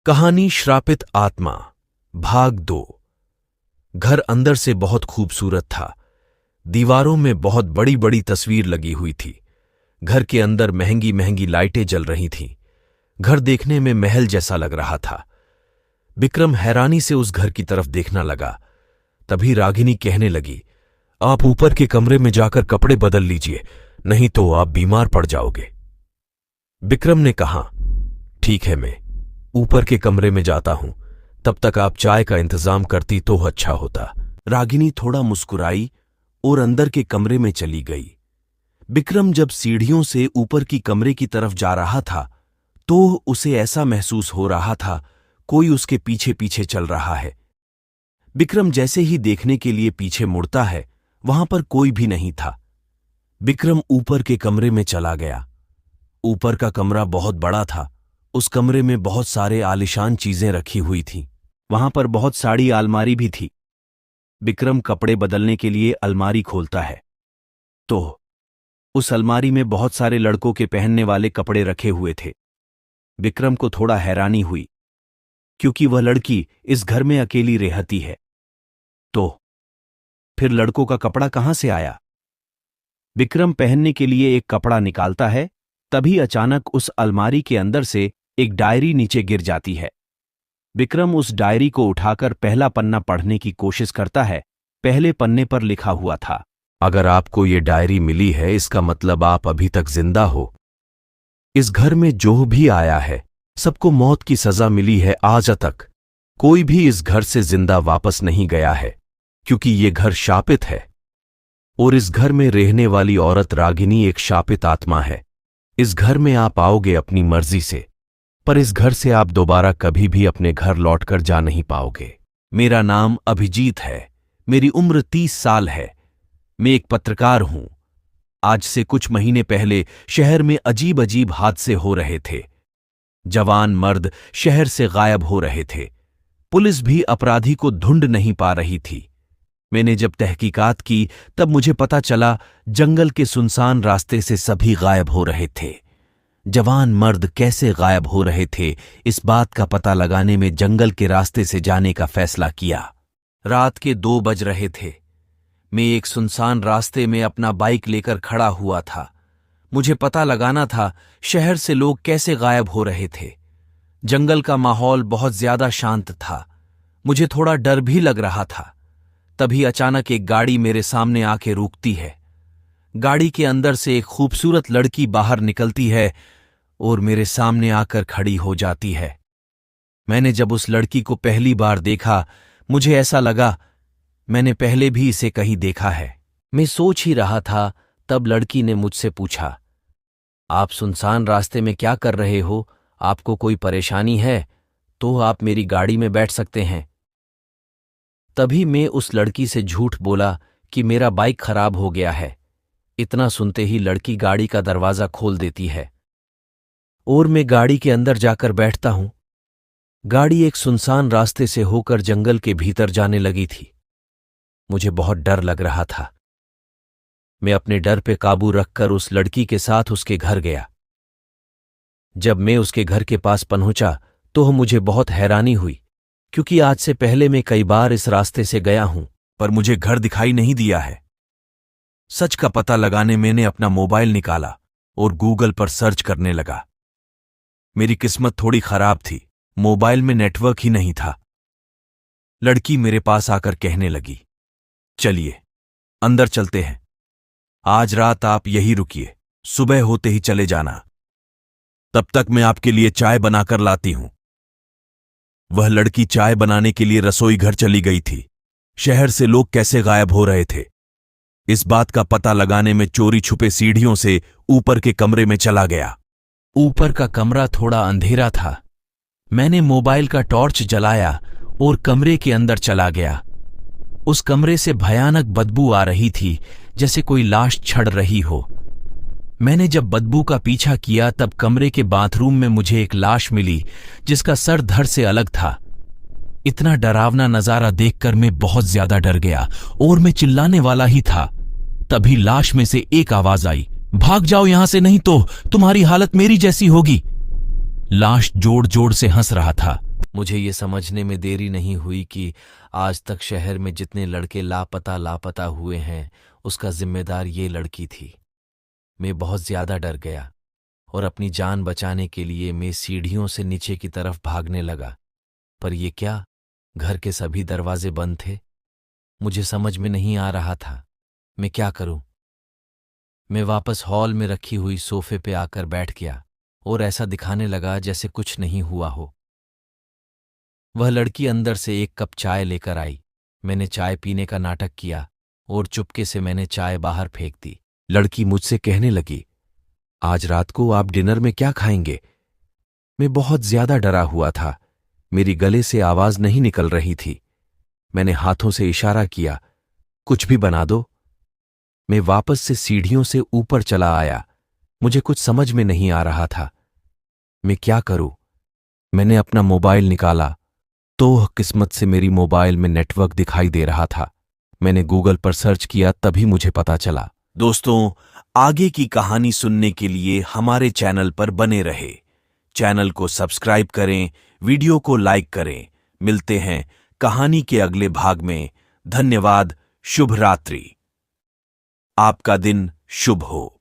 कहानी श्रापित आत्मा भाग 2। घर अंदर से बहुत खूबसूरत था। दीवारों में बहुत बड़ी बड़ी तस्वीर लगी हुई थी। घर के अंदर महंगी महंगी लाइटें जल रही थीं। घर देखने में महल जैसा लग रहा था। विक्रम हैरानी से उस घर की तरफ देखना लगा। तभी रागिनी कहने लगी, आप ऊपर के कमरे में जाकर कपड़े बदल लीजिए, नहीं तो आप बीमार पड़ जाओगे। विक्रम ने कहा, ठीक है, मैं ऊपर के कमरे में जाता हूं, तब तक आप चाय का इंतजाम करती तो अच्छा होता। रागिनी थोड़ा मुस्कुराई और अंदर के कमरे में चली गई। विक्रम जब सीढ़ियों से ऊपर की कमरे की तरफ जा रहा था तो उसे ऐसा महसूस हो रहा था कोई उसके पीछे पीछे चल रहा है। विक्रम जैसे ही देखने के लिए पीछे मुड़ता है, वहां पर कोई भी नहीं था। विक्रम ऊपर के कमरे में चला गया। ऊपर का कमरा बहुत बड़ा था। उस कमरे में बहुत सारे आलीशान चीजें रखी हुई थीं। वहां पर बहुत सारी अलमारी भी थी। विक्रम कपड़े बदलने के लिए अलमारी खोलता है तो उस अलमारी में बहुत सारे लड़कों के पहनने वाले कपड़े रखे हुए थे। विक्रम को थोड़ा हैरानी हुई, क्योंकि वह लड़की इस घर में अकेली रहती है। तो फिर लड़कों का कपड़ा कहां से आया? विक्रम पहनने के लिए एक कपड़ा निकालता है, तभी अचानक उस अलमारी के अंदर से एक डायरी नीचे गिर जाती है। विक्रम उस डायरी को उठाकर पहला पन्ना पढ़ने की कोशिश करता है। पहले पन्ने पर लिखा हुआ था, अगर आपको ये डायरी मिली है, इसका मतलब आप अभी तक जिंदा हो। इस घर में जो भी आया है, सबको मौत की सजा मिली है। आज तक कोई भी इस घर से जिंदा वापस नहीं गया है, क्योंकि ये घर शापित है। और इस घर में रहने वाली औरत रागिनी एक शापित आत्मा है। इस घर में आप आओगे अपनी मर्जी से, पर इस घर से आप दोबारा कभी भी अपने घर लौटकर जा नहीं पाओगे। मेरा नाम अभिजीत है। मेरी उम्र 30 साल है। मैं एक पत्रकार हूं। आज से कुछ महीने पहले शहर में अजीब अजीब हादसे हो रहे थे। जवान मर्द शहर से गायब हो रहे थे। पुलिस भी अपराधी को ढूंढ नहीं पा रही थी। मैंने जब तहकीकात की तब मुझे पता चला जंगल के सुनसान रास्ते से सभी गायब हो रहे थे। जवान मर्द कैसे गायब हो रहे थे, इस बात का पता लगाने में जंगल के रास्ते से जाने का फैसला किया। रात के 2 बज रहे थे। मैं एक सुनसान रास्ते में अपना बाइक लेकर खड़ा हुआ था। मुझे पता लगाना था शहर से लोग कैसे गायब हो रहे थे। जंगल का माहौल बहुत ज्यादा शांत था। मुझे थोड़ा डर भी लग रहा था। तभी अचानक एक गाड़ी मेरे सामने आके रुकती है। गाड़ी के अंदर से एक खूबसूरत लड़की बाहर निकलती है और मेरे सामने आकर खड़ी हो जाती है। मैंने जब उस लड़की को पहली बार देखा, मुझे ऐसा लगा मैंने पहले भी इसे कहीं देखा है। मैं सोच ही रहा था, तब लड़की ने मुझसे पूछा, आप सुनसान रास्ते में क्या कर रहे हो? आपको कोई परेशानी है तो आप मेरी गाड़ी में बैठ सकते हैं। तभी मैं उस लड़की से झूठ बोला कि मेरा बाइक खराब हो गया है। इतना सुनते ही लड़की गाड़ी का दरवाजा खोल देती है और मैं गाड़ी के अंदर जाकर बैठता हूं। गाड़ी एक सुनसान रास्ते से होकर जंगल के भीतर जाने लगी थी। मुझे बहुत डर लग रहा था। मैं अपने डर पे काबू रखकर उस लड़की के साथ उसके घर गया। जब मैं उसके घर के पास पहुंचा तो मुझे बहुत हैरानी हुई, क्योंकि आज से पहले मैं कई बार इस रास्ते से गया हूं, पर मुझे घर दिखाई नहीं दिया है। सच का पता लगाने मैंने अपना मोबाइल निकाला और गूगल पर सर्च करने लगा। मेरी किस्मत थोड़ी खराब थी, मोबाइल में नेटवर्क ही नहीं था। लड़की मेरे पास आकर कहने लगी, चलिए अंदर चलते हैं। आज रात आप यहीं रुकिए, सुबह होते ही चले जाना। तब तक मैं आपके लिए चाय बनाकर लाती हूं। वह लड़की चाय बनाने के लिए रसोई घर चली गई थी। शहर से लोग कैसे गायब हो रहे थे, इस बात का पता लगाने में चोरी छुपे सीढ़ियों से ऊपर के कमरे में चला गया। ऊपर का कमरा थोड़ा अंधेरा था। मैंने मोबाइल का टॉर्च जलाया और कमरे के अंदर चला गया। उस कमरे से भयानक बदबू आ रही थी, जैसे कोई लाश छड़ रही हो। मैंने जब बदबू का पीछा किया तब कमरे के बाथरूम में मुझे एक लाश मिली, जिसका सर धड़ से अलग था। इतना डरावना नजारा देखकर मैं बहुत ज्यादा डर गया और मैं चिल्लाने वाला ही था। तभी लाश में से एक आवाज आई, भाग जाओ यहां से, नहीं तो तुम्हारी हालत मेरी जैसी होगी। लाश जोर जोर से हंस रहा था। मुझे ये समझने में देरी नहीं हुई कि आज तक शहर में जितने लड़के लापता हुए हैं, उसका जिम्मेदार ये लड़की थी। मैं बहुत ज्यादा डर गया और अपनी जान बचाने के लिए मैं सीढ़ियों से नीचे की तरफ भागने लगा। पर ये क्या, घर के सभी दरवाजे बंद थे। मुझे समझ में नहीं आ रहा था मैं क्या करूं। मैं वापस हॉल में रखी हुई सोफे पे आकर बैठ गया और ऐसा दिखाने लगा जैसे कुछ नहीं हुआ हो। वह लड़की अंदर से एक कप चाय लेकर आई। मैंने चाय पीने का नाटक किया और चुपके से मैंने चाय बाहर फेंक दी। लड़की मुझसे कहने लगी, आज रात को आप डिनर में क्या खाएंगे? मैं बहुत ज्यादा डरा हुआ था। मेरी गले से आवाज नहीं निकल रही थी। मैंने हाथों से इशारा किया, कुछ भी बना दो। मैं वापस से सीढ़ियों से ऊपर चला आया। मुझे कुछ समझ में नहीं आ रहा था मैं क्या करूं। मैंने अपना मोबाइल निकाला तो किस्मत से मेरी मोबाइल में नेटवर्क दिखाई दे रहा था। मैंने गूगल पर सर्च किया, तभी मुझे पता चला। दोस्तों, आगे की कहानी सुनने के लिए हमारे चैनल पर बने रहे। चैनल को सब्सक्राइब करें, वीडियो को लाइक करें। मिलते हैं कहानी के अगले भाग में। धन्यवाद। शुभ रात्रि। आपका दिन शुभ हो।